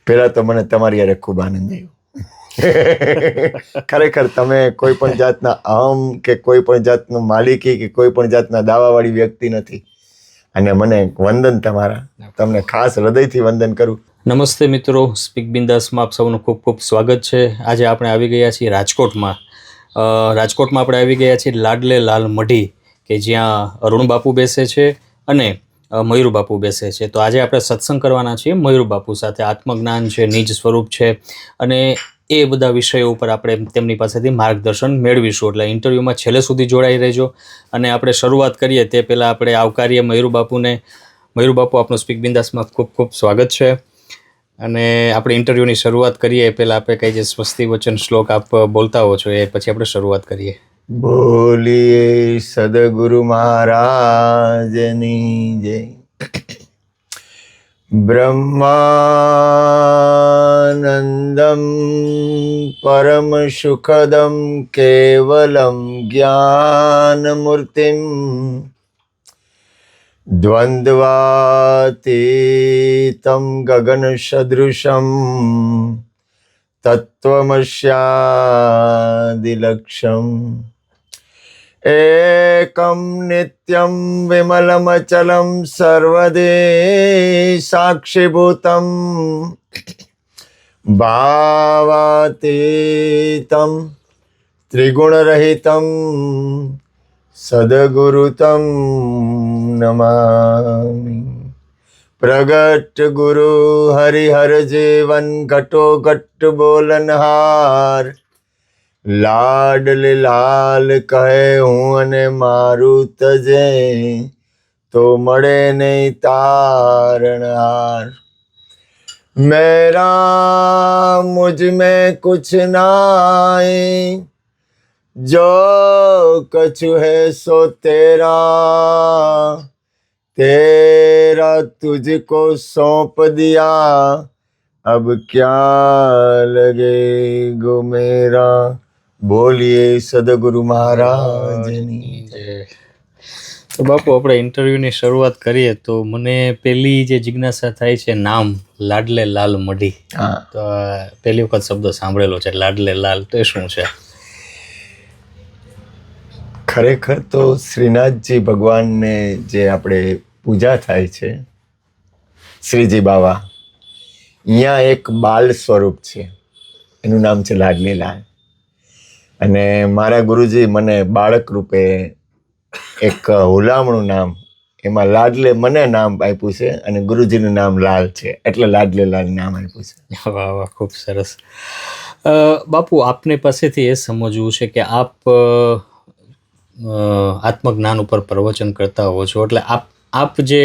પહેલા તો મને તમારી યારે ખૂબ આનંદ આવ્યો. ખરેખર તમે કોઈ પણ જાતના અહમ કે કોઈ પણ જાતનું માલિકી કે કોઈ પણ જાતના દાવાવાળી વ્યક્તિ નથી. અને મને વંદન તમારા, તમને ખાસ હૃદયથી વંદન કરું. નમસ્તે મિત્રો, સ્પીક બિંદાસમાં આપ સૌનું ખૂબ ખૂબ સ્વાગત છે. આજે આપણે આવી ગયા છીએ રાજકોટમાં. રાજકોટમાં આપણે આવી ગયા છીએ લાડલે લાલ મઢી, કે જ્યાં અરુણ બાપુ બેસે છે અને મયુર બાપુ બેસે છે. તો આજે આપણે સત્સંગ કરવાના છીએ મયુર બાપુ સાથે. આત્મજ્ઞાન છે, નિજ સ્વરૂપ છે, અને એ બધા વિષયો ઉપર આપણે તેમની પાસેથી માર્ગદર્શન મેળવીશું. એટલે ઇન્ટરવ્યૂમાં છેલ્લે સુધી જોડાઈ રહેજો. અને આપણે શરૂઆત કરીએ તે પહેલાં આપણે આવકારીએ મયુર બાપુને. મયુર બાપુ, આપનું સ્પીક બિંદાસમાં ખૂબ ખૂબ સ્વાગત છે. અને આપણે ઇન્ટરવ્યૂની શરૂઆત કરીએ એ પહેલાં આપણે કઈ જે સ્વસ્તિ વચન શ્લોક આપ બોલતા હો છો એ પછી આપણે શરૂઆત કરીએ. બોલીએ સદગુરુ મહારાજની જય. બ્રહ્માનંદમ પરમ સુખદમ કેવલમ જ્ઞાનમૂર્તિમ દ્વંદ્વાતીતમ ગગન સદૃશમ તત્વમસ્યાદિલક્ષ્યમ એકમ નિત્યમ વિમલમચલમ સર્વદે સાક્ષીભૂતમ ભાવાતીતમ ત્રિગુણરહિતમ સદગુરુતમ નમામિ. પ્રગટ ગુરુ હરિહર જીવન ઘટો ઘટ બોલનહાર, લાડલે લાલ કહે હું અને મારું તજે, તો મળે નહીં તારણહાર. મેરા મુझ में कुछ नाई, जो कछु है સો તેરા, तेरा तुझको सौंप दिया, अब क्या लगे गो मेरा. બોલીએ સદગુરુ મહારાજની જય. તો બાપુ, આપણે ઇન્ટરવ્યૂની શરૂઆત કરીએ તો મને પહેલી જે જિજ્ઞાસા થાય છે નામ લાડલે લાલ મઢી. તો પહેલી વખત શબ્દ સાંભળેલો છે લાડલે લાલ, તો એ શું છે? ખરેખર તો શ્રીનાથજી ભગવાનને જે આપણે પૂજા થાય છે, શ્રીજી બાવા, અહીંયા એક બાલ સ્વરૂપ છે, એનું નામ છે લાડલે લાલ. અને મારા ગુરુજી મને બાળક રૂપે એક હુલામણું નામ, એમાં લાડલે મને નામ આપ્યું છે અને ગુરુજીનું નામ લાલ છે, એટલે લાડલે લાલ નામ આપ્યું છે. વાહ વાહ, ખૂબ સરસ. બાપુ, આપને પાસેથી એ સમજવું છે કે આપ આત્મજ્ઞાન ઉપર પ્રવચન કરતા હો છો, એટલે આપ જે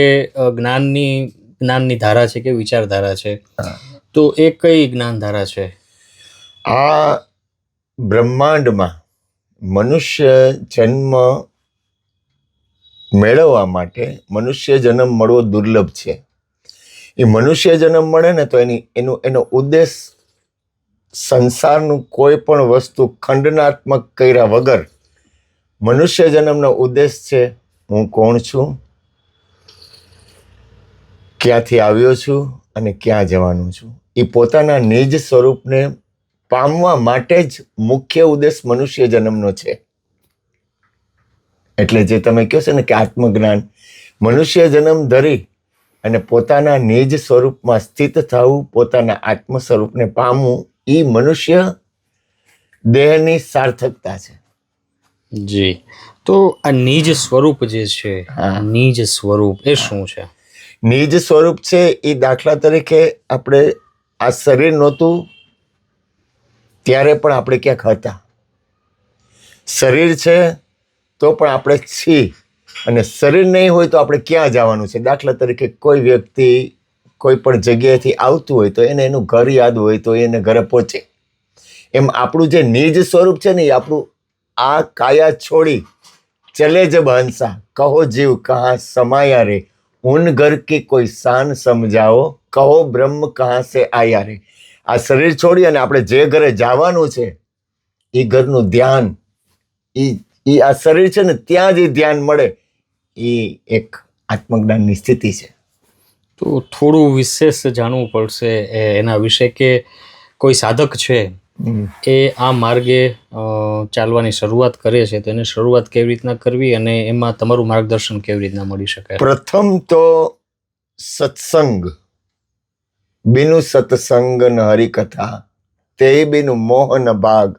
જ્ઞાનની ધારા છે કે વિચારધારા છે, તો એ કઈ જ્ઞાનધારા છે? આ બ્રહ્માંડમાં મનુષ્ય જન્મ મેળવવા માટે મનુષ્ય જન્મ મળવો દુર્લભ છે. એ મનુષ્ય જન્મ મળે ને તો એનો ઉદ્દેશ સંસારનું કોઈ પણ વસ્તુ ખંડનાત્મક કર્યા વગર મનુષ્ય જન્મનો ઉદ્દેશ છે હું કોણ છું, ક્યાંથી આવ્યો છું અને ક્યાં જવાનું છું. એ પોતાના નિજ સ્વરૂપને પામવા માટે જ મુખ્ય ઉદ્દેશ મનુષ્ય જન્મનો છે. એટલે જે તમે કહો છો ને કે આત્મજ્ઞાન, મનુષ્ય જન્મ ધરી અને પોતાના નિજ સ્વરૂપમાં સ્થિત થવું, પોતાના આત્મ સ્વરૂપને પામવું, એ મનુષ્ય દેહની સાર્થકતા છે. જી, તો આ નિજ સ્વરૂપ જે છે, નિજ સ્વરૂપ એ શું છે? નિજ સ્વરૂપ છે એ દાખલા તરીકે આપણે આ શરીર નહોતું ત્યારે પણ આપણે ક્યાંક હતા. શરીર છે તો પણ આપણે છીએ, અને શરીર નહીં હોય તો આપણે ક્યાં જવાનું છે? દાખલા તરીકે કોઈ વ્યક્તિ કોઈ પણ જગ્યાએથી આવતું હોય તો એને એનું ઘર યાદ હોય તો એને ઘરે પહોંચે. એમ આપણું જે નિજ સ્વરૂપ છે ને એ આપણું આ કાયા છોડી ચલે જબ હંસા, કહો જીવ કહાં સમાયા રે, ઉન ઘર કી કોઈ શાન સમજાવો, કહો બ્રહ્મ કહાં સે આયા રે. આ શરીર છોડી અને આપણે જે ઘરે જવાનું છે એ ઘરનું ધ્યાન, એ આ શરીર છે ને ત્યાં જ ધ્યાન મળે, એ એક આત્મજ્ઞાનની સ્થિતિ છે. તો થોડું વિશેષ જાણવું પડશે એના વિશે કે કોઈ સાધક છે એ આ માર્ગે ચાલવાની શરૂઆત કરે છે તો એને શરૂઆત કેવી રીતના કરવી અને એમાં તમારું માર્ગદર્શન કેવી રીતના મળી શકે? પ્રથમ તો સત્સંગ બિનુ સત્સંગ ન હરિકથા તે બિનુ મોહ ન ભાગ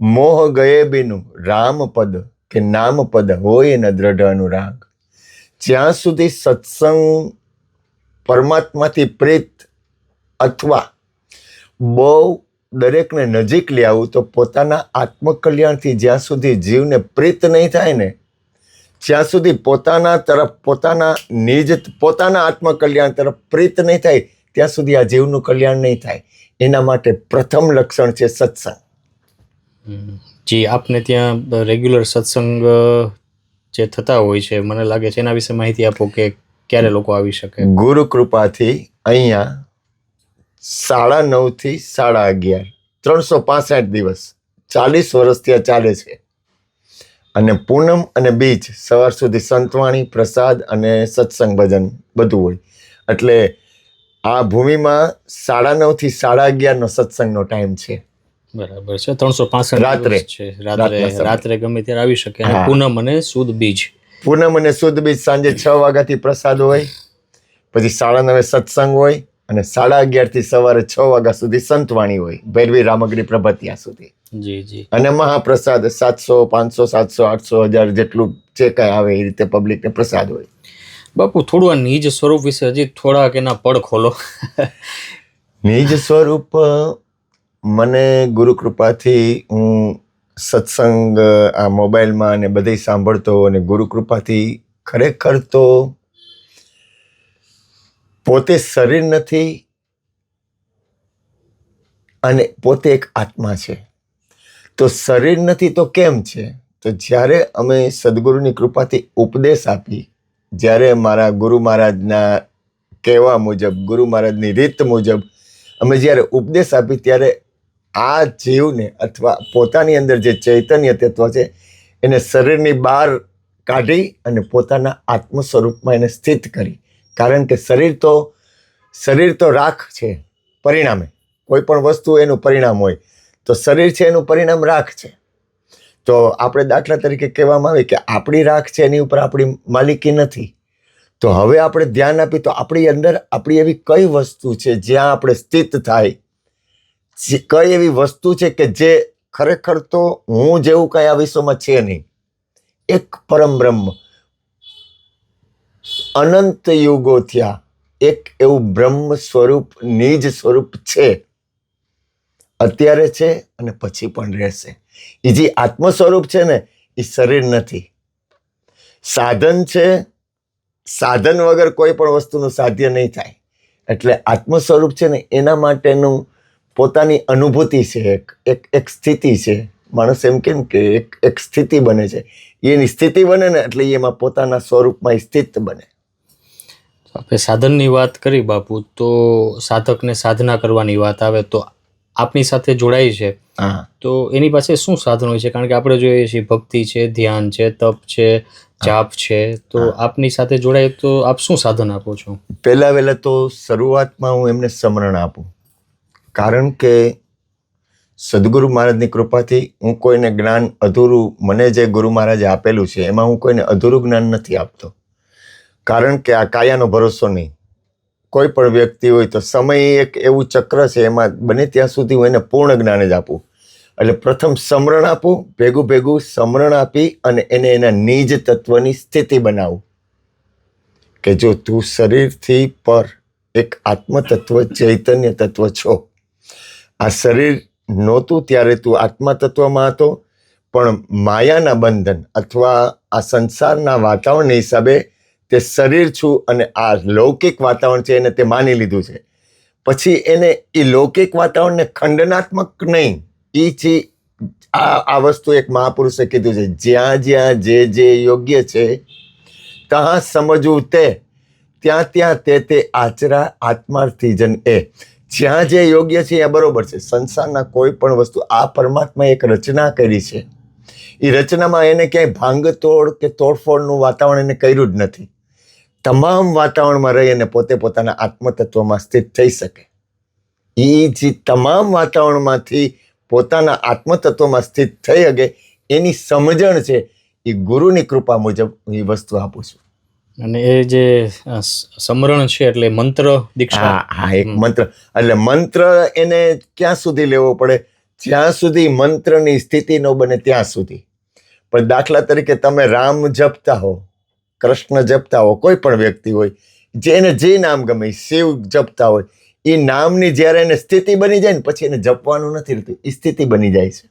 મોહ ગયે બિનુ રામ પદ કે નામ પદ હોય ન દ્રઢ અનુરાગ. જ્યાં સુધી સત્સંગ પરમાત્માથી પ્રેત અથવા બહુ દરેકને નજીક લઈ આવું તો પોતાના આત્મકલ્યાણથી જ્યાં સુધી જીવને પ્રેત નહીં થાય ને જ્યાં સુધી પોતાના તરફ પોતાના આત્મકલ્યાણ તરફ પ્રેત નહીં થાય ત્યાં સુધી આ જીવનું કલ્યાણ નહીં થાય. એના માટે પ્રથમ લક્ષણ છે સત્સંગ. જી, આપને ત્યાં રેગ્યુલર સત્સંગ જે થતા હોય છે મને લાગે છે એના વિશે માહિતી આપો કે ક્યારે લોકો આવી શકે? ગુરુ કૃપાથી અહીંયા 9:30 થી 11:30 365 દિવસ 40 વર્ષથી આ ચાલે છે. અને પૂનમ અને બીજ સવાર સુધી સંતવાણી પ્રસાદ અને સત્સંગ ભજન બધું હોય. એટલે આ ભૂમિમાં 9:30 થી 11:30 નો સત્સંગનો ટાઈમ છે. બરાબર છે. 365 રાત્રે. દિવસ છે. રાત્રે ગમે ત્યારે આવી શકે. અને હા. પૂનમ અને સુદ બીજ પૂનમ અને સુદ બીજ સાંજે 6 વાગ્યાથી પ્રસાદ હોય, પછી 9:30 સત્સંગ હોય અને 11:30 થી સવારે 6 વાગ્યા સુધી સંતવાણી હોય ભૈરવી રામગરી પ્રભતિયા સુધી. જી જી. અને મહાપ્રસાદ 700 500 700 800 1000 જેટલું જે કાંઈ આવે એ રીતે પબ્લિકને પ્રસાદ હોય. બાપુ થોડું આ નિજ સ્વરૂપ વિશે હજી થોડાક એના પડ ખોલો. નિજ સ્વરૂપ મને ગુરુ કૃપાથી હું સત્સંગ આ મોબાઈલમાં અને બધે સાંભળતો અને ગુરુ કૃપાથી ખરેખર તો પોતે શરીર નથી અને પોતે એક આત્મા છે. તો શરીર નથી તો કેમ છે? તો જ્યારે અમે સદગુરુની કૃપાથી ઉપદેશ આપી, જ્યારે મારા ગુરુ મહારાજના કહેવા મુજબ ગુરુ મહારાજની રીત મુજબ અમે જ્યારે ઉપદેશ આપી ત્યારે આ જીવને અથવા પોતાની અંદર જે ચૈતન્ય તત્વ છે એને શરીરની બહાર કાઢી અને પોતાના આત્મ સ્વરૂપમાં એને સ્થિત કરી. કારણ કે શરીર તો રાખ છે પરિણામે. કોઈ પણ વસ્તુ એનું પરિણામ હોય તો શરીર છે એનું પરિણામ રાખ છે. તો આપણે દાખલા તરીકે કહેવામાં આવે કે આપણી રાખ છે એની ઉપર આપણી માલિકી નથી. તો હવે આપણે ધ્યાન આપી તો આપણી અંદર આપણી એવી કઈ વસ્તુ છે જ્યાં આપણે સ્થિત થાય, કઈ એવી વસ્તુ છે કે જે ખરેખર તો હું જેવું કઈ આ વિશ્વમાં છે નહીં. એક પરમ બ્રહ્મ અનંત યુગો થયા એક એવું બ્રહ્મ સ્વરૂપ નિજ સ્વરૂપ છે, અત્યારે છે અને પછી પણ રહેશે. એ જે આત્મ સ્વરૂપ છે ને એ શરીર નથી, સાધન છે. સાધન વગર કોઈ પણ વસ્તુનું સાધ્ય નહીં થાય. એટલે આત્મ સ્વરૂપ છે ને એના માટેનું પોતાની અનુભૂતિ છે, એક સ્થિતિ છે. માણસ એમ કેમ કે એક સ્થિતિ બને છે, એની સ્થિતિ બને ને એટલે એમાં પોતાના સ્વરૂપમાં સ્થિત બને. આપણે સાધનની વાત કરી બાપુ, તો સાધકને સાધના કરવાની વાત આવે તો આપની સાથે જોડાય છે હા, તો એની પાસે શું સાધન હોય છે? કારણ કે આપણે જોઈએ છીએ ભક્તિ છે, ધ્યાન છે, તપ છે, જાપ છે, તો આપની સાથે જોડાય તો આપ શું સાધન આપો છો? પહેલા તો શરૂઆતમાં હું એમને સમરણ આપું. કારણ કે સદગુરુ મહારાજની કૃપાથી હું કોઈને જ્ઞાન અધૂરું, મને જે ગુરુ મહારાજે આપેલું છે એમાં હું કોઈને અધૂરું જ્ઞાન નથી આપતો. કારણ કે આ કાયાનો ભરોસો નહીં. કોઈ પણ વ્યક્તિ હોય તો સમય એક એવું ચક્ર છે, એમાં બને ત્યાં સુધી હું એને પૂર્ણ જ્ઞાન જ આપું. એટલે પ્રથમ સમરણ આપું, ભેગું સમરણ આપી અને એને એના નિજ તત્વની સ્થિતિ બનાવું કે જો તું શરીરથી પર એક આત્મ તત્વ ચૈતન્ય તત્વ છો. આ શરીર નહોતું ત્યારે તું આત્મા તત્વમાં હતો, પણ માયાના બંધન અથવા આ સંસારના વાતાવરણના હિસાબે તે શરીર છું અને આ લૌકિક વાતાવરણ છે એને તે માની લીધું છે. પછી એને એ લૌકિક વાતાવરણને ખંડનાત્મક નહીં, એ છે આ વસ્તુ એક મહાપુરુષે કીધું છે, જ્યાં જે યોગ્ય છે ત્યાં સમજવું તે, ત્યાં તે આચરા આત્માર્થી જન એ. જ્યાં જે યોગ્ય છે એ બરોબર છે. સંસારના કોઈ પણ વસ્તુ આ પરમાત્માએ એક રચના કરી છે, એ રચનામાં એને ક્યાંય ભાંગતોડ કે તોડફોડનું વાતાવરણ એને કર્યું જ નથી. તમામ વાતાવરણમાં રહી અને પોતે પોતાના આત્મતત્વમાં સ્થિત થઈ શકે. એ જે તમામ વાતાવરણમાંથી પોતાના આત્મતત્વમાં સ્થિત થઈ શકે એની સમજણ છે એ ગુરુની કૃપા મુજબ એ વસ્તુ આપું છું. અને એ જે સમરણ છે એટલે મંત્ર દીક્ષા. હા, એક મંત્ર. એટલે મંત્ર એને ક્યાં સુધી લેવો પડે? જ્યાં સુધી મંત્રની સ્થિતિ ન બને ત્યાં સુધી. પણ દાખલા તરીકે તમે રામ જપતા હો, કૃષ્ણ જપતા હો, કોઈ પણ વ્યક્તિ હોય જેને જે નામ ગમે, શિવ જપતા હોય, એ નામની જ્યારે એને સ્થિતિ બની જાય ને પછી એને જપવાનું નથી રહેતું, એ સ્થિતિ બની જાય છે.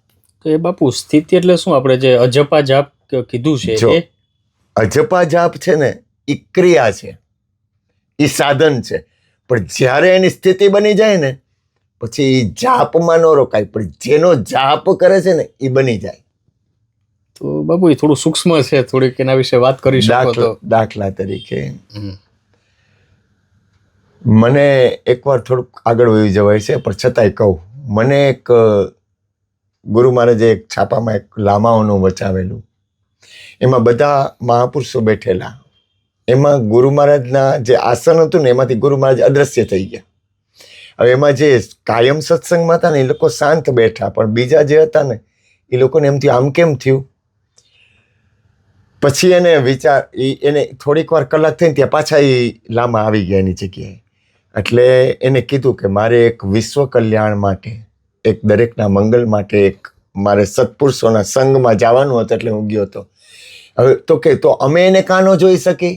તો એ બાપુ સ્થિતિ એટલે શું? આપણે જે અજપા જાપ કીધું છે જો એ અજપા જાપ છે ને એ ક્રિયા છે, એ સાધન છે. પણ જ્યારે એની સ્થિતિ બની જાય ને પછી જાપમાં ન રોકાય, પણ જેનો જાપ કરે છે ને એ બની જાય. તો બાપુ એ થોડું સૂક્ષ્મ છે, થોડીક એના વિશે વાત કરી શકો તો. દાખલા તરીકે મને એકવાર થોડુંક આગળ વહી જવાય છે પણ છતાંય કહું. મને એક ગુરુ મહારાજે એક છાપામાં એક લામાઓનું વચાવેલું, એમાં બધા મહાપુરુષો બેઠેલા. એમાં ગુરુ મહારાજના જે આસન હતું ને એમાંથી ગુરુ મહારાજ અદ્રશ્ય થઈ ગયા. હવે એમાં જે કાયમ સત્સંગમાં હતા ને એ લોકો શાંત બેઠા, પણ બીજા જે હતા ને એ લોકોને એમ થયું આમ કેમ થયું. પછી એને વિચાર, એને થોડીક વાર કલાક થઈને ત્યાં પાછા એ લામા આવી ગયા એની જગ્યાએ. એટલે એને કીધું કે મારે એક વિશ્વ કલ્યાણ માટે, એક દરેકના મંગલ માટે, એક મારે સત્પુરુષોના સંઘમાં જવાનું હતું એટલે હું ગયો હતો. હવે તો કે તો અમે એને કાં ન જોઈ શકી?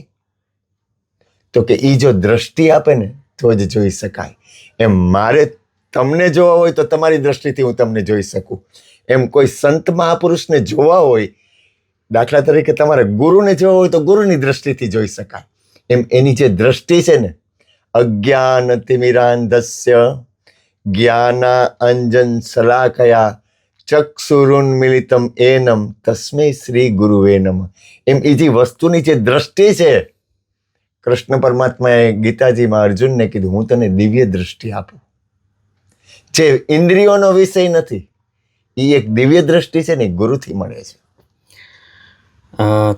તો કે એ જો દ્રષ્ટિ આપે ને તો જ જોઈ શકાય. એમ મારે તમને જોવા હોય તો તમારી દ્રષ્ટિથી હું તમને જોઈ શકું. એમ કોઈ સંત મહાપુરુષને જોવા હોય, દાખલા તરીકે તમારે ગુરુને જોવા હોય તો ગુરુની દ્રષ્ટિથી જોઈ શકાય. એમ એની જે દ્રષ્ટિ છે ને, અજ્ઞાન તિમિરાંધસ્ય જ્ઞાના અંજન શલાકયા ચક્ષુરુન્મિલિતમ એનમ તસ્મૈ શ્રી ગુરુવે નમઃ. એમ એ જે વસ્તુની જે દ્રષ્ટિ છે, કૃષ્ણ પરમાત્માએ ગીતાજીમાં અર્જુનને કીધું હું તને દિવ્ય દ્રષ્ટિ આપું. જે ઇન્દ્રિયોનો વિષય નથી, એ એક દિવ્ય દ્રષ્ટિ છે ને ગુરુથી મળે છે.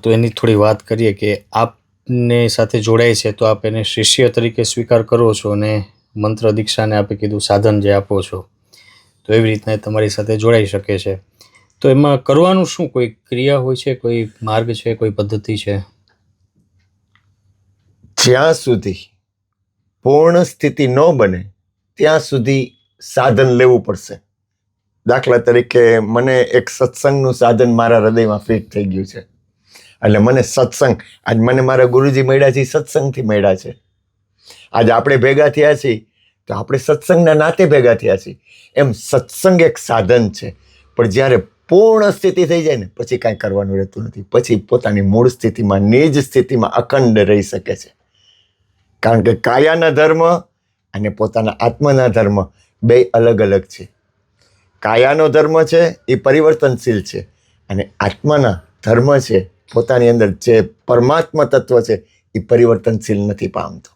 તો એની થોડી વાત કરીએ કે આપને સાથે જોડાય છે તો આપ એને શિષ્ય તરીકે સ્વીકાર કરો છો અને મંત્ર દીક્ષાને આપે કીધું સાધન જે આપો છો, તો એવી રીતના એ તમારી સાથે જોડાઈ શકે છે. તો એમાં કરવાનું શું? કોઈ ક્રિયા હોય છે, કોઈ માર્ગ છે, કોઈ પદ્ધતિ છે? જ્યાં સુધી પૂર્ણ સ્થિતિ ન બને ત્યાં સુધી સાધન લેવું પડશે. દાખલા તરીકે મને એક સત્સંગનું સાધન મારા હૃદયમાં ફિટ થઈ ગયું છે. એટલે મને સત્સંગ, આજ મને મારા ગુરુજી મળ્યા છે, સત્સંગથી મળ્યા છે. આજ આપણે ભેગા થયા છીએ તો આપણે સત્સંગના નાતે ભેગા થયા છીએ. એમ સત્સંગ એક સાધન છે, પણ જ્યારે પૂર્ણ સ્થિતિ થઈ જાય ને પછી કાંઈ કરવાનું રહેતું નથી. પછી પોતાની મૂળ સ્થિતિમાં, નિજ સ્થિતિમાં અખંડ રહી શકે છે. કારણ કે કાયાના ધર્મ અને પોતાના આત્માના ધર્મ બે અલગ અલગ છે. કાયાનો ધર્મ છે એ પરિવર્તનશીલ છે અને આત્માના ધર્મ છે, પોતાની અંદર જે પરમાત્મા તત્વ છે એ પરિવર્તનશીલ નથી પામતો.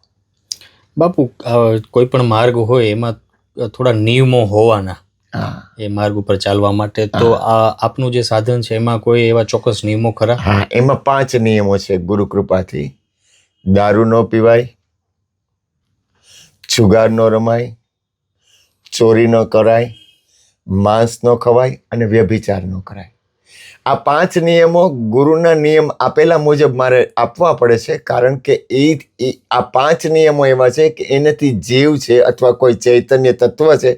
બાપુ કોઈ પણ માર્ગ હોય એમાં થોડા નિયમો હોવાના, એ માર્ગ ઉપર ચાલવા માટે. તો આપનું જે સાધન છે એમાં કોઈ એવા ચોક્કસ નિયમો ખરા? હા, એમાં 5 નિયમો છે ગુરુ કૃપાથી. દારૂ ન પીવાય, જુગાર ન રમાય, ચોરી ન કરાય, માંસ ન ખવાય અને વ્યભિચાર ન કરાય. આ 5 નિયમો ગુરુના નિયમ આપેલા મુજબ મારે આપવા પડે છે. કારણ કે આ 5 નિયમો એવા છે કે એનાથી જીવ છે અથવા કોઈ ચૈતન્ય તત્વ છે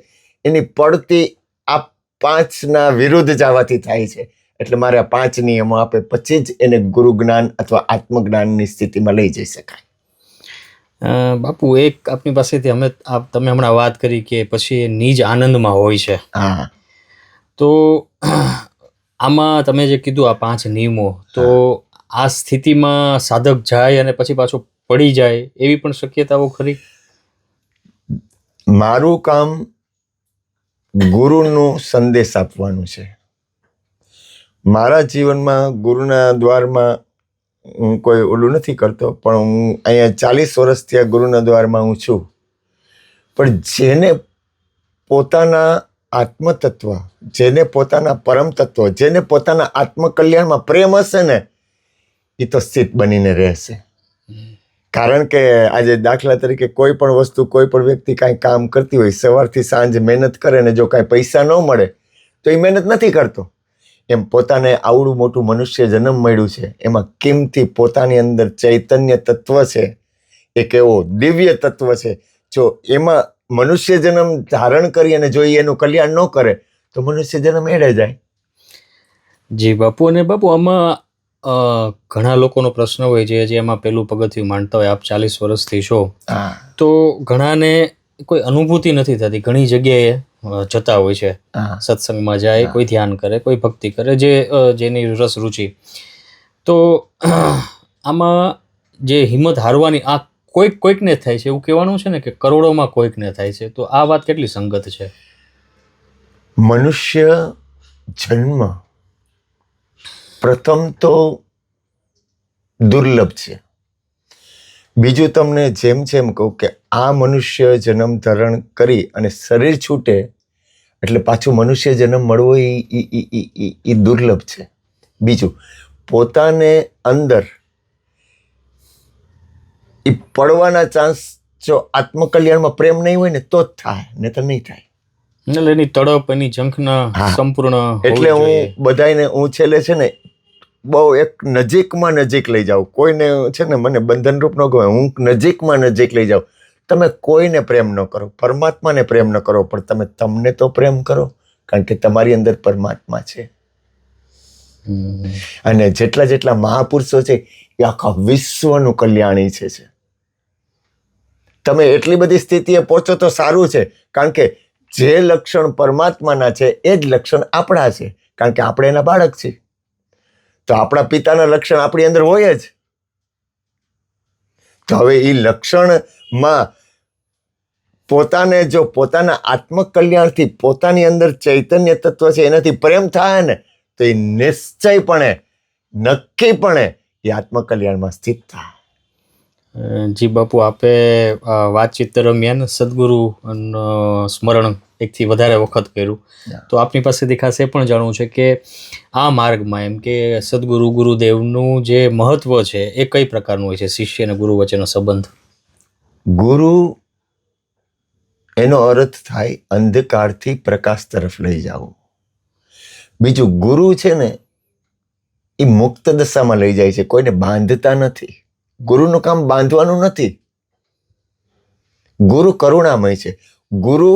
એની પડતી આ 5ના વિરુદ્ધ જવાથી થાય છે. એટલે મારે આ 5 નિયમો આપે પછી જ એને ગુરુ જ્ઞાન અથવા આત્મજ્ઞાનની સ્થિતિમાં લઈ જઈ શકાય. બાપુ એક આપની પાસેથી તમે હમણાં વાત કરી કે પછી નિજ આનંદમાં હોય છે. હા, તો આમાં તમે જે કીધું આ 5 નિયમો, તો આ સ્થિતિમાં સાધક જાય અને પછી પાછો પડી જાય એવી પણ શક્યતાઓ ખરી? મારું કામ ગુરુનો સંદેશ આપવાનું છે. મારા જીવનમાં ગુરુના દ્વારમાં હું કોઈ ઓલું નથી કરતો, પણ હું અહીંયા 40 વર્ષથી આ ગુરુના દ્વારમાં હું છું. પણ જેને પોતાના આત્મતત્વ, જેને પોતાના પરમ તત્વ, જેને પોતાના આત્મકલ્યાણમાં પ્રેમ હશે ને એ તો સ્થિત બનીને રહેશે. કારણ કે આજે દાખલા તરીકે કોઈ પણ વસ્તુ, કોઈ પણ વ્યક્તિ કાંઈ કામ કરતી હોય, સવારથી સાંજ મહેનત કરે ને જો કાંઈ પૈસા ન મળે તો એ મહેનત નથી કરતો. એમ પોતાને આવડું મોટું મનુષ્ય જન્મ મળ્યું છે, એમાં કિંમતી પોતાની અંદર ચૈતન્ય તત્વ છે, એક એવો દિવ્ય તત્વ છે. જો એમાં મનુષ્ય જન્મ ધારણ કરી અને જો એનું કલ્યાણ ન કરે તો મનુષ્ય જન્મ એડે જાય. જી બાપુ. અને બાપુ આમાં ઘણા લોકોનો પ્રશ્ન હોય છે, જે એમાં પેલું પગથિયું માંડતા હોય. આપ 40 વર્ષથી છો, હા તો ઘણાને કોઈ અનુભૂતિ નથી થતી. ઘણી જગ્યાએ જતા હોય છે, હા સત્સંગમાં જાય, કોઈ ધ્યાન કરે, કોઈ ભક્તિ કરે, જેની રસ રુચિ. તો આમાં જે હિંમત હારવાની આ કોઈકને થાય છે, એવું કહેવાનું છે ને કે કરોડોમાં કોઈકને થાય છે. તો આ વાત કેટલી સંગત છે? મનુષ્ય જન્મ પ્રથમ તો દુર્લભ છે. બીજું તમને જેમ કહું કે આ મનુષ્ય જન્મ ધારણ કરી અને શરીર છૂટે એટલે પાછું મનુષ્ય જન્મ મળવો એ દુર્લભ છે. બીજું, પોતાને અંદર એ પડવાના ચાન્સ જો આત્મકલ્યાણમાં પ્રેમ નહીં હોય ને તો જ થાય, ને તો નહીં થાય. એટલે એની તડપ, એની ઝંખના સંપૂર્ણ એટલે હું બધાને હું છેલ્લે છે ને બહુ એક નજીકમાં નજીક લઈ જાઉં. કોઈને છે ને મને બંધનરૂપ ન ગમે, હું નજીકમાં નજીક લઈ જાઉં. તમે કોઈને પ્રેમ ન કરો, પરમાત્માને પ્રેમ ન કરો, પણ તમે તમને તો પ્રેમ કરો, કારણ કે તમારી અંદર પરમાત્મા છે. અને જેટલા મહાપુરુષો છે એ આખા વિશ્વનું કલ્યાણી છે. તમે એટલી બધી સ્થિતિએ પહોંચો તો સારું છે, કારણ કે જે લક્ષણ પરમાત્માના છે એ જ લક્ષણ આપણા છે, કારણ કે આપણે એના બાળક છીએ. તો આપણા પિતાના લક્ષણ આપણી અંદર હોય જ. તો હવે એ લક્ષણમાં પોતાને જો પોતાના આત્મકલ્યાણથી પોતાની અંદર ચૈતન્ય તત્વ છે એનાથી પ્રેમ થાય ને તો એ નિશ્ચયપણે, નક્કીપણે એ આત્મકલ્યાણમાં સ્થિત થાય. જી બાપુ, આપે વાતચીત દરમિયાન સદગુરુ સ્મરણ એકથી વધારે વખત કર્યું. તો આપની પાસેથી ખાસ એ પણ જાણવું છે કે આ માર્ગમાં એમ કે સદગુરુ ગુરુદેવનું જે મહત્વ છે એ કઈ પ્રકારનું હોય છે? શિષ્ય અને ગુરુ વચ્ચેનો સંબંધ. ગુરુ એનો અર્થ થાય અંધકારથી પ્રકાશ તરફ લઈ જવું. બીજું, ગુરુ છે ને એ મુક્ત દશામાં લઈ જાય છે, કોઈને બાંધતા નથી. ગુરુનું કામ બાંધવાનું નથી. ગુરુ કરુણામય છે. ગુરુ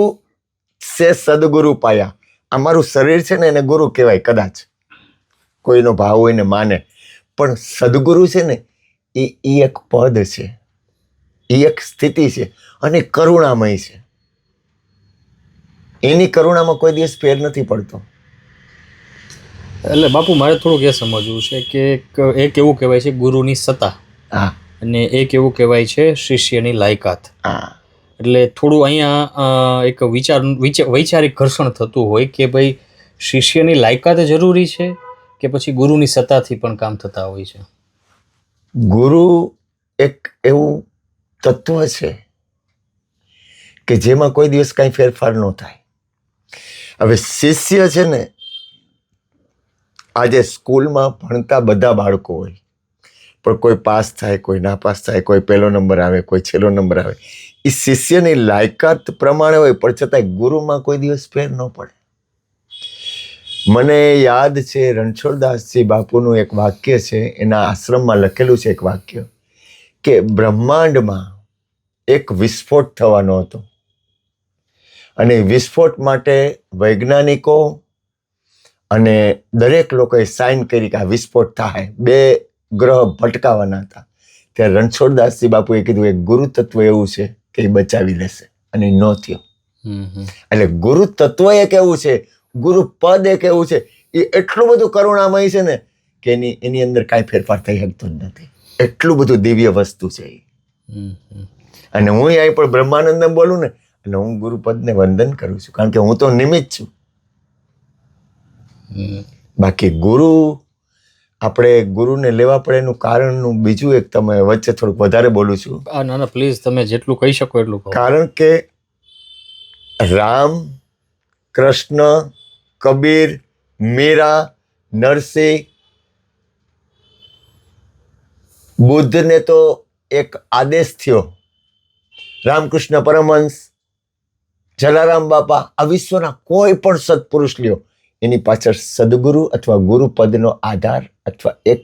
સે સદગુરુ પાયા. આ મારું શરીર છે ને એને ગુરુ કહેવાય, કદાચ કોઈનો ભાવ હોય ને માને, પણ સદગુરુ છે ને એ એક પદ છે, એ એક સ્થિતિ છે અને કરુણામય છે. એની કરુણામાં કોઈ દિવસ ફેર નથી પડતો. એટલે બાપુ, મારે થોડુંક એ સમજવું છે કે એક એવું કહેવાય છે ગુરુની સત્તા, અને એક એવું કહેવાય છે શિષ્યની લાયકાત. એટલે થોડું અહીંયા એક વૈચારિક ઘર્ષણ થતું હોય કે ભાઈ શિષ્યની લાયકાત જરૂરી છે કે પછી ગુરુની સત્તાથી પણ કામ થતા હોય છે? ગુરુ એક એવું તત્વ છે કે જેમાં કોઈ દિવસ કાંઈ ફેરફાર ન થાય. હવે શિષ્ય છે ને, આજે સ્કૂલમાં ભણતા બધા બાળકો હોય, પણ કોઈ પાસ થાય, કોઈ ના પાસ થાય, કોઈ પહેલો નંબર આવે, કોઈ છેલ્લો નંબર આવે. એ શિષ્યની લાયકાત પ્રમાણે હોય, પણ છતાંય ગુરુમાં કોઈ દિવસ ફેર ન પડે. મને યાદ છે રણછોડદાસજી બાપુનું એક વાક્ય છે, એના આશ્રમમાં લખેલું છે એક વાક્ય, કે બ્રહ્માંડમાં એક વિસ્ફોટ થવાનો હતો અને વિસ્ફોટ માટે વૈજ્ઞાનિકો અને દરેક લોકોએ સાઇન કરી કે આ વિસ્ફોટ થાય. 2 ગ્રહ ભટકાવાના હતા. ત્યારે રણછોડદાસજી બાપુએ કીધું એક ગુરુ તત્વ એવું છે કે એ બચાવી લેશે, અને ન થયો. એટલે ગુરુ તત્વ એક એવું છે, ગુરુ પદ એક એવું છે, એ એટલું બધું કરુણામય છે ને કે એની અંદર કાંઈ ફેરફાર થઈ શકતો જ નથી. એટલું બધું દિવ્ય વસ્તુ છે એ. અને હું અહીં પણ બ્રહ્માનંદમ બોલું ને, એટલે હું ગુરુપદને વંદન કરું છું, કારણ કે હું તો નિમિત્ત છું. બાકી ગુરુ, આપણે ગુરુને લેવા પડે એનું કારણનું બીજું એક, તમે વચ્ચે થોડુંક વધારે બોલું છું. ના ના, પ્લીઝ, તમે જેટલું કહી શકો એટલું કહો. કારણ કે રામ, કૃષ્ણ, કબીર, મીરા, નરસિંહ, બુદ્ધને તો એક આદેશ થયો. રામકૃષ્ણ પરમહંસ, જલારામ બાપા, આ વિશ્વના કોઈ પણ સત્પુરુષ લ્યો, એની પાછળ સદગુરુ અથવા ગુરુ પદનો આધાર અથવા એક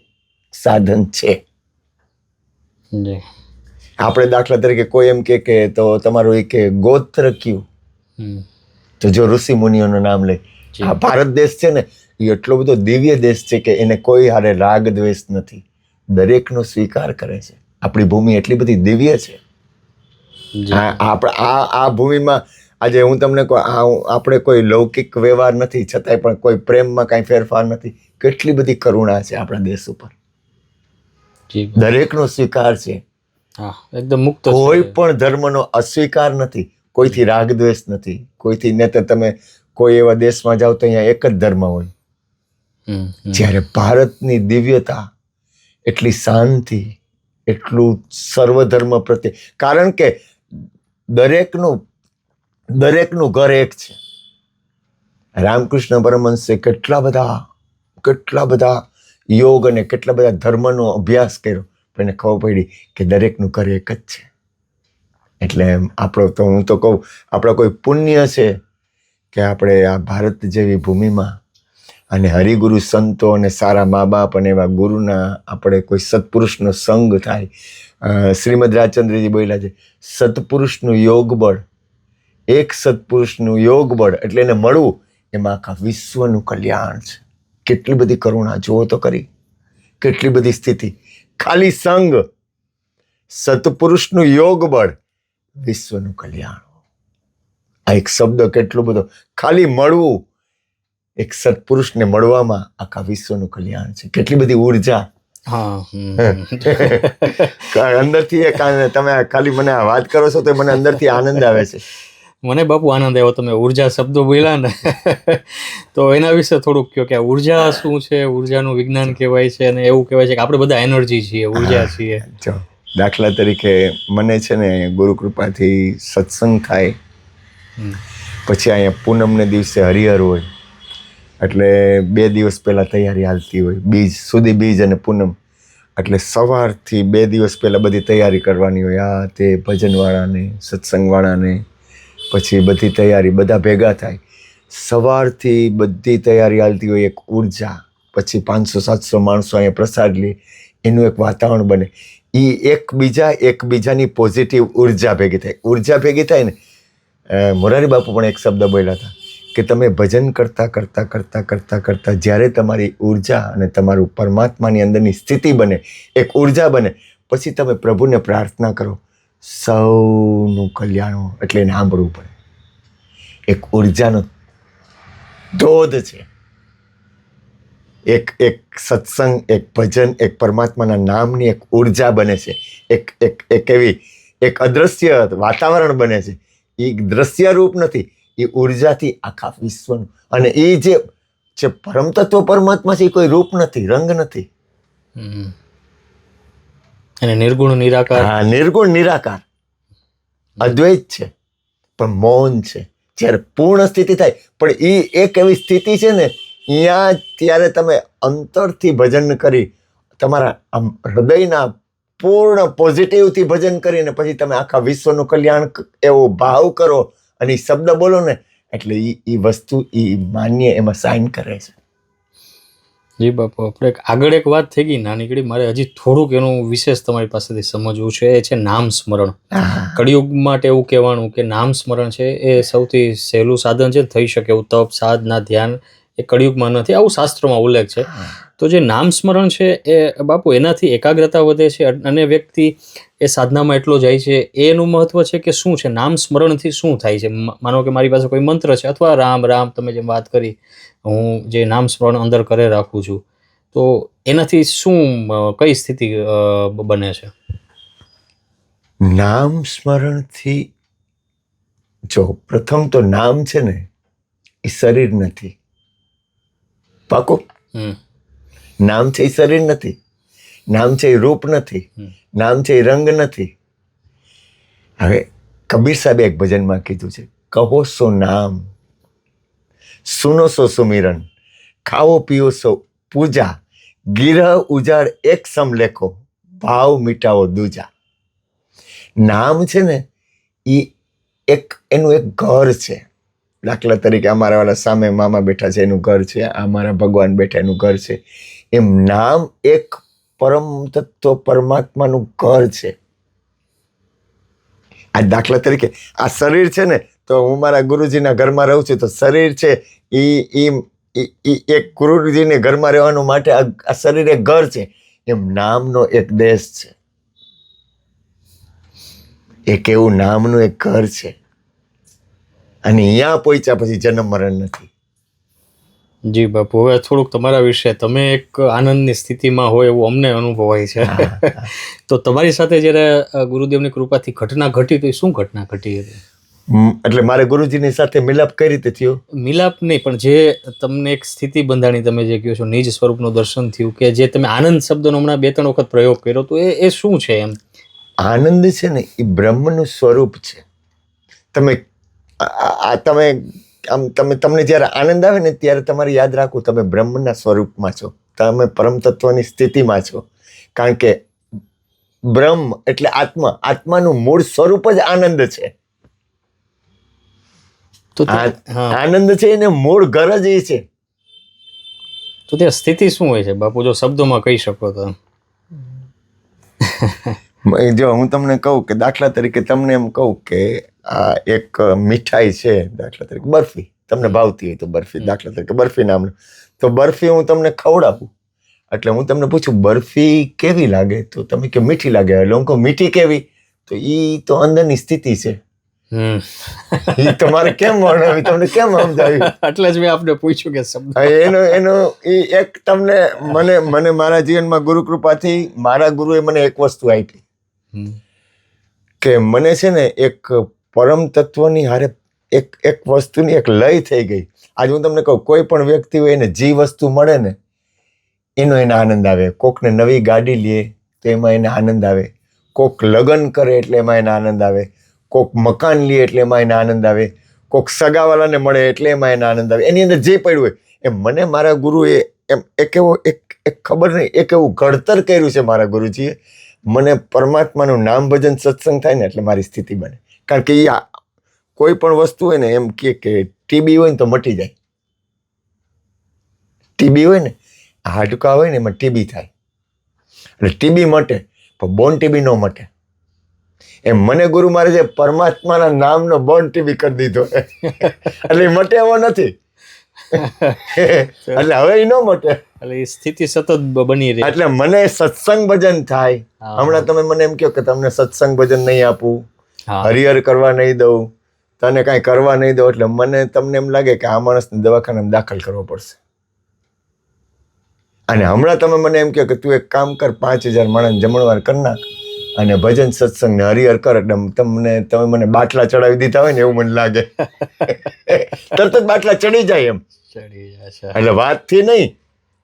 સાધન છે. જી આપણે દાખલા તરીકે કોઈ એમ કે તો તમારું એ કે ગોત્ર કયું, હમ, તો જો ઋષિ મુનિઓનું નામ લે. જી. આ ભારત દેશ છે ને, એ એટલો બધો દિવ્ય દેશ છે કે એને કોઈ હારે રાગ દ્વેષ નથી, દરેકનો સ્વીકાર કરે છે. આપણી ભૂમિ એટલી બધી દિવ્ય છે. જી આ ભૂમિમાં આજે હું તમને કહું, આપણે કોઈ લૌકિક વ્યવહાર નથી, છતાંય પણ કોઈ પ્રેમમાં કાંઈ ફેરફાર નથી. કેટલી બધી કરુણા છે આપણા દેશ ઉપર, જી દરેકનો સ્વીકાર છે. હા, એકદમ મુક્ત છે. કોઈ પણ ધર્મનો અસ્વીકાર નથી, કોઈથી રાગ દ્વેષ નથી, કોઈથી ને. તો તમે કોઈ એવા દેશમાં જાઓ તો અહીંયા એક જ ધર્મ હોય. હમ, હમ. જ્યારે ભારતની દિવ્યતા, એટલી શાંતિ, એટલું સર્વધર્મ પ્રત્યે, કારણ કે દરેકનું ઘર એક છે. રામકૃષ્ણ પરમહંસે કેટલા બધા યોગ અને કેટલા બધા ધર્મનો અભ્યાસ કર્યો, પણ એને ખબર પડી કે દરેકનું ઘર એક જ છે. એટલે આપણો તો હું તો કહું, આપણો કોઈ પુણ્ય છે કે આપણે આ ભારત જેવી ભૂમિમાં અને હરિગુરુ સંતો અને સારા મા બાપ અને એવા ગુરુના આપણે કોઈ સત્પુરુષનો સંગ થાય. શ્રીમદ રાજચંદ્રજી બોલ્યા છે, સત્પુરુષનું યોગ બળ, એક સત્પુરુષનું યોગ બળ એટલે એને મળવું, એમાં આખા વિશ્વનું કલ્યાણ છે. કેટલી બધી કરુણા જુઓ તો કરી, કેટલી બધી સ્થિતિ. ખાલી સંગ, સત્પુરુષનું યોગ બળ, વિશ્વનું કલ્યાણ. આ એક શબ્દ કેટલો બધો. ખાલી મળવું, એક સત્પુરુષને મળવામાં આખા વિશ્વનું કલ્યાણ છે. કેટલી બધી ઉર્જા હા, હમ, અંદરથી. તમે ખાલી મને આ વાત કરો છો તો મને અંદરથી આનંદ આવે છે. મને બાપુ આનંદ આવ્યો. તમે ઉર્જા શબ્દો બોલ્યા ને, તો એના વિશે થોડુંક કહો કે આ ઉર્જા શું છે, ઉર્જાનું વિજ્ઞાન કહેવાય છે, અને એવું કહેવાય છે કે આપણે બધા એનર્જી છીએ, ઉર્જા છીએ. જો દાખલા તરીકે મને છે ને ગુરુ કૃપાથી સત્સંગ થાય, પછી અહીંયા પૂનમને દિવસે હરિહર હોય, એટલે 2 દિવસ પહેલાં તૈયારી હાલતી હોય. બીજ સુધી, બીજ અને પૂનમ, એટલે સવારથી 2 દિવસ પહેલાં બધી તૈયારી કરવાની હોય. આ તે ભજનવાળાને, સત્સંગવાળાને, પછી બધી તૈયારી, બધા ભેગા થાય. સવારથી બધી તૈયારી હાલતી હોય. એક ઉર્જા, પછી 500-700 માણસો અહીંયા પ્રસાદ લે, એનું એક વાતાવરણ બને. એ એકબીજાની પોઝિટિવ ઉર્જા ભેગી થાય. ઉર્જા ભેગી થાય ને, મોરારી બાપુ પણ એક શબ્દ બોલ્યા હતા કે તમે ભજન કરતા જ્યારે તમારી ઉર્જા અને તમારું પરમાત્માની અંદરની સ્થિતિ બને, એક ઉર્જા બને, પછી તમે પ્રભુને પ્રાર્થના કરો, સૌનું કલ્યાણ, એટલે એને સાંભળવું પડે. એક ઉર્જાનો ધોધ છે. એક સત્સંગ, એક ભજન, એક પરમાત્માના નામની એક ઉર્જા બને છે. એક એવી એક અદ્રશ્ય વાતાવરણ બને છે. એ દ્રશ્ય રૂપ નથી, એ ઉર્જાથી આખા વિશ્વનું. અને એ જે પરમ તત્વ પરમાત્મા છે, એ કોઈ રૂપ નથી, રંગ નથી. અને નિર્ગુણ નિરાકાર. હા, નિર્ગુણ નિરાકાર, અદ્વૈત છે, પણ મૌન છે. જ્યારે પૂર્ણ સ્થિતિ થાય, પણ એ એક એવી સ્થિતિ છે ને, અહીંયા ત્યારે તમે અંતરથી ભજન કરી, તમારા આમ હૃદયના પૂર્ણ પોઝિટિવથી ભજન કરીને પછી તમે આખા વિશ્વનું કલ્યાણ એવો ભાવ કરો અને એ શબ્દ બોલો ને, એટલે એ વસ્તુ એ માન્ય એમાં સાઇન કરે છે. જી બાપુ, આપણે આગળ એક વાત થઈ ગઈ નાનીકડી, મારે હજી થોડુંક એનું વિશેષ તમારી પાસેથી સમજવું છે. એ છે નામ સ્મરણ. કળિયુગ માટે એવું કહેવાનું કે નામ સ્મરણ છે એ સૌથી સહેલું સાધન છે. થઈ શકે એવું તપ, સાધના, ધ્યાન એ કળિયુગમાં નથી, આવું શાસ્ત્રોમાં ઉલ્લેખ છે. તો જે નામ સ્મરણ છે એ બાપુ, એનાથી એકાગ્રતા વધે છે અને વ્યક્તિ એ સાધનામાં એટલો જાય છે. એનું મહત્વ છે કે શું છે? નામ સ્મરણથી શું થાય છે? માનો કે મારી પાસે કોઈ મંત્ર છે, અથવા રામ રામ તમે જેમ વાત કરી, હું જે નામ સ્મરણ અંદર કરે રાખું છું, તો એનાથી શું, કઈ સ્થિતિ બને છે? નામ સ્મરણથી જો પ્રથમ તો નામ છે ને, એ શરીર નથી. પાકું? નામ છે એ શરીર નથી, નામ છે એ રૂપ નથી, નામ છે એ રંગ નથી. હવે કબીર સાહેબે એક ભજનમાં કીધું છે, કહો સો નામ, સુનો સો સુમિરન, ખાઓ પીઓ સો પૂજા, ગિરહ ઉજાડ એક સમ લેખો, ભાવ મિટાવો દૂજા. નામ છે ને એ એનું એક ઘર છે. દાખલા તરીકે અમારા વાળા સામે મામા બેઠા છે એનું ઘર છે, આ મારા ભગવાન બેઠા એનું ઘર છે. એમ નામ એક પરમ તત્વ પરમાત્માનું ઘર છે. આ દાખલા તરીકે આ શરીર છે ને, તો હું મારા ગુરુજીના ઘરમાં રહું છું, તો શરીર છે એ એક ગુરુજીને ઘરમાં રહેવાનું માટે આ શરીર એક ઘર છે. એમ નામનો એક દેશ છે, એક એવું નામનું એક ઘર છે. અને અહીંયા પહોંચ્યા પછી જન્મ મરણ નથી. જી બાપુ, હવે થોડુંક તમારા વિશે, તમે એક આનંદની સ્થિતિમાં હોય એવું અમને અનુભવાય છે. તો તમારી સાથે જ્યારે ગુરુદેવની કૃપાથી ઘટના ઘટી, તો એ શું ઘટના ઘટી હતી? એટલે મારે ગુરુજીની સાથે મિલાપ કઈ રીતે થયો? મિલાપ નહીં, પણ જે તમને એક સ્થિતિ બંધાણી, તમે જે કહો છો નિજ સ્વરૂપનું દર્શન થયું, કે જે તમે આનંદ શબ્દનો હમણાં 2-3 વખત પ્રયોગ કર્યો, તો એ શું છે? એમ આનંદ છે ને એ બ્રહ્મનું સ્વરૂપ છે. તમે તમને જ્યારે આનંદ આવે ને ત્યારે તમારે યાદ રાખવું, તમે બ્રહ્મના સ્વરૂપમાં છો, તમે પરમ તત્વની સ્થિતિમાં છો. કારણ કે બ્રહ્મ એટલે આત્મા, આત્માનું મૂળ સ્વરૂપ જ આનંદ છે. તો આનંદ છે એને મૂળ ઘર જ એ છે. તો ત્યાં સ્થિતિ શું હોય છે બાપુ, જો શબ્દોમાં કહી શકો તો? જો હું તમને કહું કે દાખલા તરીકે તમને એમ કહું કે આ એક મીઠાઈ છે, દાખલા તરીકે બરફી, તમને ભાવતી હોય તો બરફી, દાખલા તરીકે બરફી નામનું, તો બરફી હું તમને ખવડાવું, એટલે હું તમને પૂછું બરફી કેવી લાગે, તો તમે કે મીઠી લાગે. એટલે હું કહું મીઠી કેવી, તો એ તો અંદરની સ્થિતિ છે. એ તમારે કેમ વર્ણવી, તમને કેમ સમજાવ્યું? એટલે જ મેં આપને પૂછ્યું કે શબ્દ એનો એ એક તમને મને મારા જીવનમાં ગુરુ કૃપાથી મારા ગુરુએ મને એક વસ્તુ આપી કે મને છે ને એક પરમ તત્વની હારે એક વસ્તુની એક લય થઈ ગઈ. આજે હું તમને કહું, કોઈ પણ વ્યક્તિ હોય એને જે વસ્તુ મળે ને એનો એને આનંદ આવે. કોકને નવી ગાડી લે તો એમાં એને આનંદ આવે, કોક લગ્ન કરે એટલે એમાં એને આનંદ આવે, કોક મકાન લે એટલે એમાં એને આનંદ આવે, કોક સગાવાલાને મળે એટલે એમાં એને આનંદ આવે. એની અંદર જે પડ્યું હોય એમ મને મારા ગુરુએ એમ એક એવો એક ખબર નહીં, એક એવું ઘડતર કર્યું છે મારા ગુરુજીએ. મને પરમાત્માનું નામ ભજન સત્સંગ થાય ને એટલે મારી સ્થિતિ બને. કારણ કે એ કોઈ પણ વસ્તુ હોય ને એમ કે ટીબી હોય ને તો મટી જાય. ટીબી હોય ને, હાડકા હોય ને એમાં ટીબી થાય, એટલે ટીબી મટે, પણ બોન ટીબી ન મટે. એમ મને ગુરુ મહારાજે પરમાત્માના નામનો બોન ટીબી કરી દીધો, એટલે એ મટે એવો નથી. એટલે હવે એ ન મટે, એટલે એ સ્થિતિ સતત બની રહી. એટલે મને સત્સંગ ભજન થાય. હમણાં તમે મને એમ કહો કે તમને સત્સંગ ભજન નહીં આપું, હરિહર કરવા નહીં દઉં, તને કાંઈ કરવા નહીં દઉં, એટલે મને તમને એમ લાગે કે આ માણસને દવાખાનામાં દાખલ કરવો પડશે. અને હમણાં તમે મને એમ કહો કે તું એક કામ કર, 5000 માણસ જમણવાર કરી નાખ અને ભજન સત્સંગ ને હરિહર કર, એટલે તમે મને બાટલા ચડાવી દીધા હોય ને એવું મને લાગે. તરત જ બાટલા ચડી જાય એમ. એટલે વાતથી નહીં,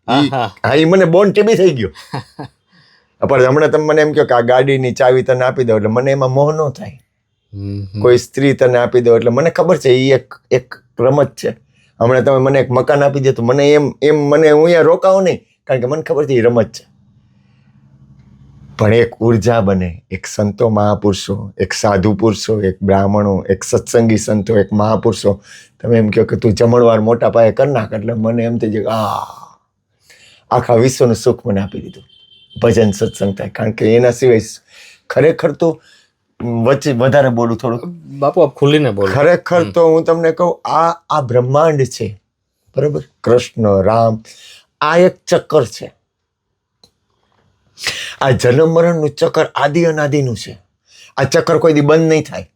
હા એ મને બોન ટીબી થઈ ગયો. પણ હમણાં તમે મને એમ કહો કે આ ગાડીની ચાવી તને આપી દો, એટલે મને એમાં મોહ ન થાય. કોઈ સ્ત્રી તને આપી દો, એટલે મને ખબર છે એ એક રમત છે. હમણાં તમે મને એક મકાન આપી દે તો મને એમ મને હું અહીંયા રોકાવું નહીં, કારણ કે મને ખબર છે એ રમત છે. પણ એક ઉર્જા બને, એક સંતો મહાપુરુષો, એક સાધુ પુરુષો, એક બ્રાહ્મણો, એક સત્સંગી સંતો, એક મહાપુરુષો, તમે એમ કહો કે તું જમણવાર મોટા પાયે કરી નાખ, એટલે મને એમ થઈ જાય કે આખા વિશ્વનું સુખ મને આપી દીધું. ભજન સત્સંગ થાય, કારણ કે એના સિવાય ખરેખર તો વચ્ચે વધારે બોલું થોડું બાપુ, આપ ખુલીને બોલો. ખરેખર તો હું તમને કહું, આ બ્રહ્માંડ છે, બરાબર, કૃષ્ણ રામ, આ એક ચક્કર છે. આ જન્મ મરણનું ચક્કર આદિ અનાદિનું છે. આ ચક્કર કોઈ દી બંધ નહીં થાય.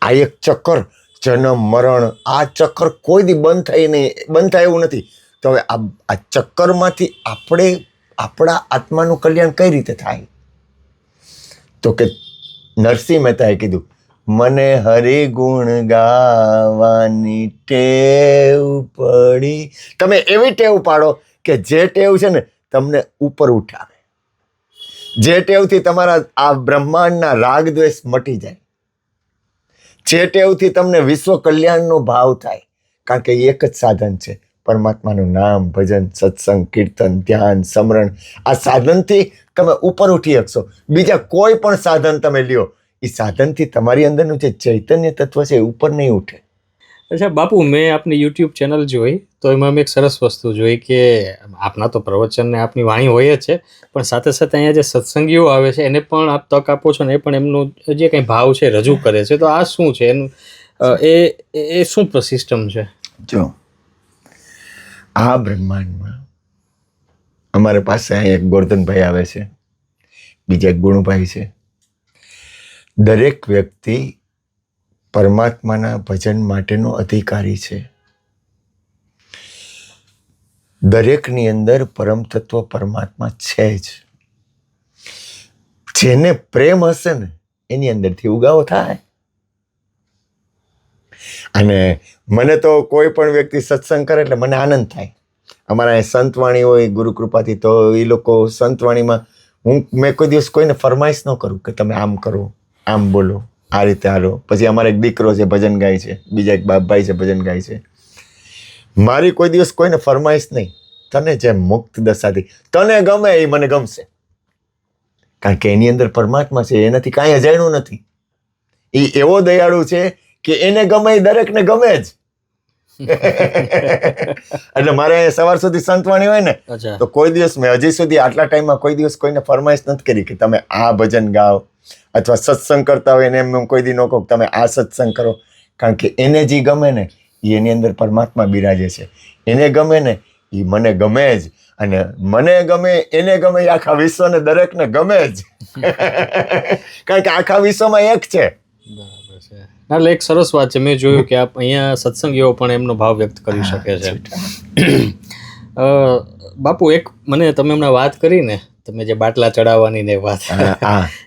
આ એક ચક્કર જન્મ મરણ, આ ચક્કર કોઈ દી બંધ થાય નહીં, બંધ થાય એવું નથી. તો હવે આ ચક્કરમાંથી આપણે આપણા આત્માનું કલ્યાણ કઈ રીતે થાય? તો કે નરસિંહ મહેતાએ કીધું, મને હરિગુણ ગાવાની ટેવ પડી. તમે એવી ટેવ પાડો કે જે ટેવ છે ને તમને ઉપર ઉઠાવે, જે ટેવથી તમારા આ બ્રહ્માંડના રાગ દ્વેષ મટી જાય, જે ટેવથી તમને વિશ્વ કલ્યાણનો ભાવ થાય. કારણ કે એક જ સાધન છે, પરમાત્માનું નામ, ભજન, સત્સંગ, કીર્તન, ધ્યાન, સ્મરણ, આ સાધનથી તમે ઉપર ઉઠી શકશો. બીજા કોઈ પણ સાધન તમે લ્યો, એ સાધનથી તમારી અંદરનું જે ચૈતન્ય તત્વ છે એ ઉપર નહીં ઉઠે. અચ્છા બાપુ, મેં આપની યુટ્યુબ ચેનલ જોઈ તો એમાં મેં એક સરસ વસ્તુ જોઈ કે આપના તો પ્રવચન ને આપની વાણી હોય જ છે, પણ સાથે સાથે અહીંયા જે સત્સંગીઓ આવે છે એને પણ આપ તક આપો છો ને એ પણ એમનું જે કંઈ ભાવ છે રજૂ કરે છે. તો આ શું છે એનું, એ શું સિસ્ટમ છે? જો આ બ્રહ્માંડમાં અમારી પાસે અહીં એક ગોરધનભાઈ આવે છે, બીજા એક ગુણભાઈ છે. દરેક વ્યક્તિ પરમાત્માના ભજન માટેનો અધિકારી છે. દરેકની અંદર પરમ તત્વ પરમાત્મા છે જ. જેને પ્રેમ હશે ને એની અંદરથી ઉગાવો થાય. અને મને તો કોઈ પણ વ્યક્તિ સત્સંગ કરે એટલે મને આનંદ થાય. અમારા અહીં સંતવાણી હોય ગુરુ કૃપાથી, તો એ લોકો સંતવાણીમાં મેં કોઈ દિવસ કોઈને ફરમાઈશ ન કરું કે તમે આમ કરો, આમ બોલો, આ રીતે હાલો. પછી અમારો એક દીકરો છે ભજન ગાય છે, બીજા એક બાપભાઈ છે ભજન ગાય છે. મારી કોઈ દિવસ કોઈને ફરમાઈશ નહીં. તને જેમ મુક્ત દશાથી તને ગમે એ મને ગમશે, કારણ કે એની અંદર પરમાત્મા છે, એનાથી કાંઈ અજાણ્યું નથી. એ એવો દયાળુ છે કે એને ગમે એ દરેકને ગમે જ. એટલે મારે સવાર સુધી સંતવાણી હોય ને, તો કોઈ દિવસ મેં હજી સુધી આટલા ટાઈમમાં કોઈ દિવસ કોઈને ફરમાઈશ નથી કરી કે તમે આ ભજન ગાઓ, અથવા સત્સંગ કરતા હોય એને એમ કોઈ દી ન કહું તમે આ સત્સંગ કરો. કારણ કે એને જે ગમે ને એ એની અંદર પરમાત્મા બિરાજે છે. એને ગમે ને એ મને ગમે જ, અને મને ગમે એને ગમે એ આખા વિશ્વને દરેકને ગમે જ. કારણ કે આખા વિશ્વમાં એક છે. બરાબર છે. એટલે એક સરસ વાત છે, મેં જોયું કે આપ અહીંયા સત્સંગીઓ પણ એમનો ભાવ વ્યક્ત કરી શકે છે. બાપુ, એક મને તમે હમણાં વાત કરી ને, તમે જે બાટલા ચડાવવાની ને વાત,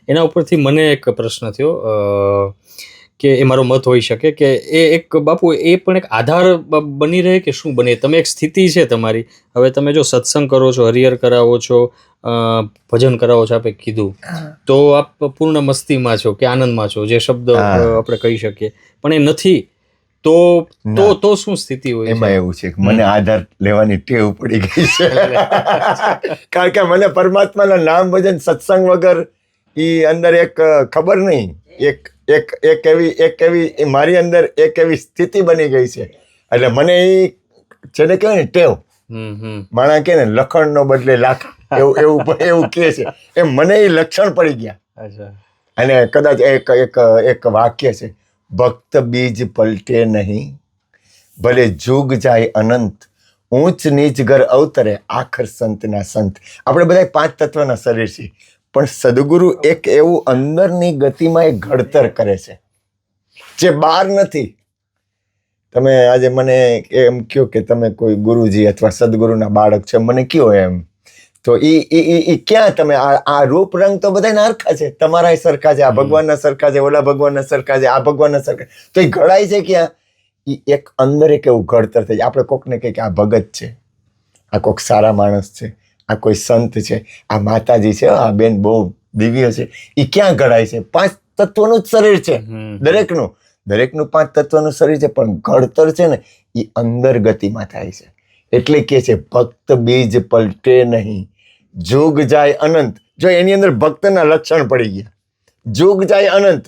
એના ઉપરથી મને એક પ્રશ્ન થયો કે એ મારો મત હોઈ શકે કે એ એક બાપુ એ પણ એક આધાર બની રહે કે શું બને? તમે એક સ્થિતિ છે તમારી, હવે તમે જો સત્સંગ કરો છો, હરિહર કરાવો છો, ભજન કરાવો છો, આપે કીધું, તો આપ પૂર્ણ મસ્તીમાં છો કે આનંદમાં છો, જે શબ્દ આપણે કહી શકીએ, પણ એ નથી તો શું સ્થિતિ હોય? એમાં એવું છે કે મને આધાર લેવાની ટેવ પડી ગઈ છે. કારણ કે મને પરમાત્માના નામ ભજન સત્સંગ વગર એ અંદર એક ખબર નહીં, એક એવી મારી અંદર એક એવી સ્થિતિ બની ગઈ છે. એટલે મને એ જેને કહેવાય ને ટેવ, માણા કે ને લખણનો બદલે લાખ, એવું કહે છે, એમ મને એ લક્ષણ પડી ગયા. અને કદાચ એક વાક્ય છે, ભક્ત બીજ પલટે નહીં, ભલે જુગ જાય અનંત, ઊંચ નીચ ઘર અવતરે, આખર સંતના સંત. આપણે બધા 5 તત્વના શરીર છીએ, પણ સદગુરુ એક એવું અંદરની ગતિમાં એક ઘડતર કરે છે જે બહાર નથી. તમે આજે મને એમ કહો કે તમે કોઈ ગુરુજી અથવા સદગુરુના બાળક છે, મને કયો એમ, તો એ ક્યાં તમે આ રૂપ રંગ તો બધાના સરખા છે, તમારા સરખા છે, આ ભગવાનના સરખા છે, ઓલા ભગવાનના સરખા છે, આ ભગવાનના સરખા, તો એ ઘડાય છે ક્યાં? એ એક અંદર એક એવું ઘડતર થઈ જાય. આપણે કોકને કહીએ કે આ ભગત છે, આ કોક સારા માણસ છે, આ કોઈ સંત છે, આ માતાજી છે, આ બેન બહુ દિવ્ય છે. એ ક્યાં ઘડાય છે? 5 તત્વનું જ શરીર છે દરેકનું 5 તત્વનું શરીર છે, પણ ઘડતર છે ને એ અંદર ગતિમાં થાય છે. એટલે કે છે ભક્ત બીજ પલટે નહીં, જુગ જાય અનંત. જો એની અંદર ભક્તના લક્ષણ પડી ગયા, જુગ જાય અનંત,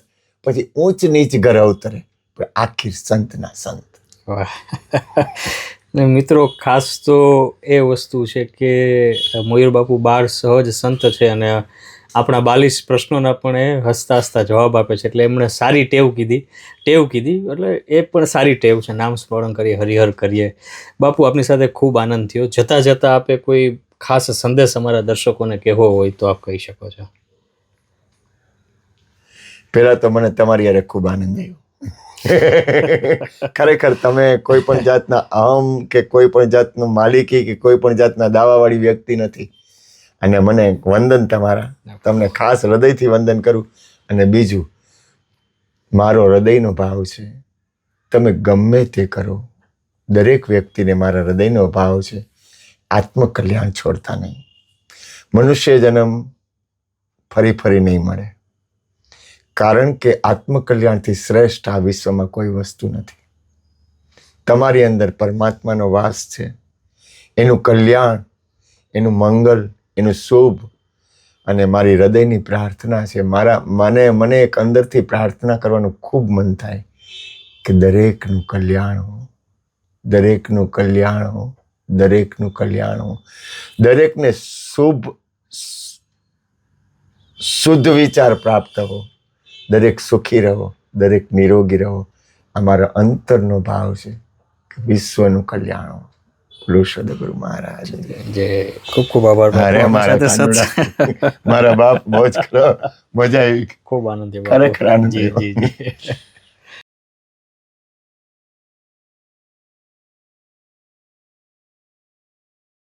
પછી ઊંચ નીચ ઘર અવતરે, પણ આખી સંતના સંત. ને મિત્રો, ખાસ તો એ વસ્તુ છે કે મયુર બાપુ 12 સહજ સંત છે, અને આપણા 42 પ્રશ્નોના પણ એ હસતા હસતા જવાબ આપે છે. એટલે એમણે સારી ટેવ કીધી, એટલે એ પણ સારી ટેવ છે, નામ સ્મરણ કરીએ, હરિહર કરીએ. બાપુ, આપની સાથે ખૂબ આનંદ થયો. જતાં જતાં આપે કોઈ ખાસ સંદેશ અમારા દર્શકોને કહેવો હોય તો આપ કહી શકો છો. પહેલા તો મને તમારી યારે ખૂબ આનંદ આવ્યો. ખરેખર તમે કોઈ પણ જાતના અહમ કે કોઈ પણ જાતનું માલિકી કે કોઈ પણ જાતના દાવાવાળી વ્યક્તિ નથી. અને મને વંદન તમારા, તમને ખાસ હૃદયથી વંદન કરું. અને બીજું, મારો હૃદયનો ભાવ છે, તમે ગમે તે કરો, દરેક વ્યક્તિને મારા હૃદયનો ભાવ છે, આત્મકલ્યાણ છોડતા નહીં. મનુષ્ય જન્મ ફરી નહીં મળે, કારણ કે આત્મકલ્યાણથી શ્રેષ્ઠ આ વિશ્વમાં કોઈ વસ્તુ નથી. તમારી અંદર પરમાત્માનો વાસ છે, એનું કલ્યાણ, એનું મંગલ, એનું શુભ. અને મારી હૃદયની પ્રાર્થના છે, મને એક અંદરથી પ્રાર્થના કરવાનું ખૂબ મન થાય કે દરેકનું કલ્યાણ હો, દરેકનું કલ્યાણ હો, દરેકનું કલ્યાણ હો, દરેકને શુદ્ધ વિચાર પ્રાપ્ત હો, દરેક સુખી રહો, દરેક નિરોગી રહો. અમારો અંતરનો ભાવ છે કે વિશ્વનું કલ્યાણ હો. બોલો સદગુરુ મહારાજ. જે ખૂબ ખૂબ આભાર બાપુ. અરે આપણી મારા સાથે કાનુડા, મારા બાપ મોજ કરો, મજા આવી, ખૂબ આનંદ થયો બાપુ. ખરેખર આનંદ જી થયો. જી જી